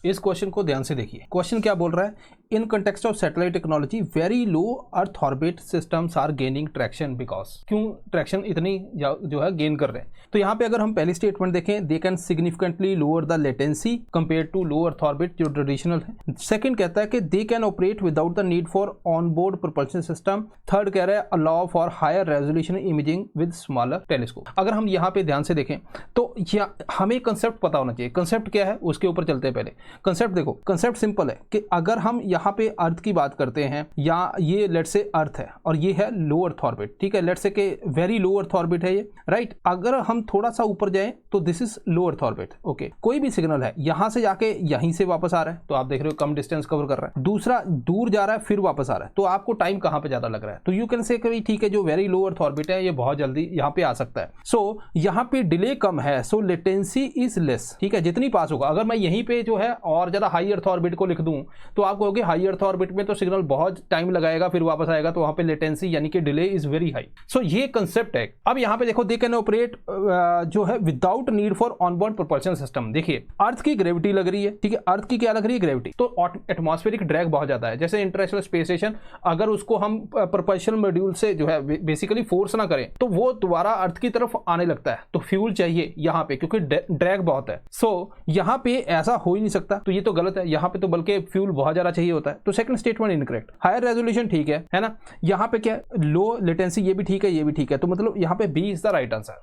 इस क्वेश्चन को ध्यान से देखिए। क्वेश्चन क्या बोल रहा है, in context of satellite technology very low earth orbit systems are gaining traction because, क्यों ट्रैक्शन इतनी जो है गेन कर रहे हैं। तो यहाँ पे अगर हम पहली स्टेटमेंट देखें, they can significantly lower the latency compare to low earth orbit जो ट्रेडिशनल है। सेकंड कहता है कि they can operate without the need for on board propulsion system. Third कह रहा है allow for higher resolution imaging with smaller telescope. अगर हम यहाँ पे ध्यान से देखें तो हमें कंसेप्ट पता होना चाहिए। कंसेप्ट क्या है उसके ऊपर चलते हैं। पहले कंसेप्ट देखो, कंसेप्ट सिंपल है कि अगर हम यहाँ पे अर्थ की बात करते हैं, या ये लेट्स से अर्थ है और ये है लो अर्थ ऑर्बिट, ठीक है, लेट्स से कि वेरी लो अर्थ ऑर्बिट है ये, राइट। अगर हम थोड़ा सा ऊपर जाएं तो this is low earth orbit, okay. कोई भी सिग्नल है यहां से जाके यहीं से वापस आ रहा है, तो आप देख रहे हो कम डिस्टेंस कवर कर रहा है। दूसरा दूर जा रहा है फिर वापस आ रहा है, तो आपको टाइम कहां पे ज्यादा लग रहा है, तो यू कैन से ठीक है जो वेरी लो अर्थ ऑर्बिट है ये बहुत जल्दी यहाँ पे आ सकता है। सो यहाँ पे डिले कम है, सो लेटेंसी इज लेस, ठीक है, जितनी पास होगा। अगर मैं यहीं पे जो है और ज्यादा हाई अर्थ ऑर्बिट को लिख दूं तो आप कहोगे हाई अर्थ ऑर्बिट में तो सिग्नल बहुत टाइम लगाएगा फिर वापस आएगा, तो वहां पे लेटेंसी यानी कि डिले इज वेरी हाई। सो ये कंसेप्ट है। अब यहां पे देखो, दे कैन ऑपरेट जो है without need for onboard propulsion system. देखिए अर्थ की ग्रेविटी लग रही है, ठीक है, अर्थ की क्या लग रही है, ग्रेविटी। तो एटमॉस्फेरिक ड्रैग बहुत ज्यादा है। जैसे इंटरनेशनल स्पेस स्टेशन अगर उसको हम प्रोपल्शन मॉड्यूल से जो है बेसिकली फोर्स ना करें तो वो दोबारा अर्थ की तरफ आने लगता है, तो फ्यूल चाहिए यहाँ पे क्योंकि ड्रैग बहुत है। सो यहाँ पे ऐसा हो ही नहीं सकता, तो ये तो गलत है। यहाँ पे तो बल्कि फ्यूल बहुत ज्यादा चाहिए होता है, तो second statement incorrect. Higher resolution ठीक है ना। यहाँ पे क्या लो लेटेंसी ये भी ठीक है, ये भी ठीक है, तो मतलब यहाँ पे B is the right answer.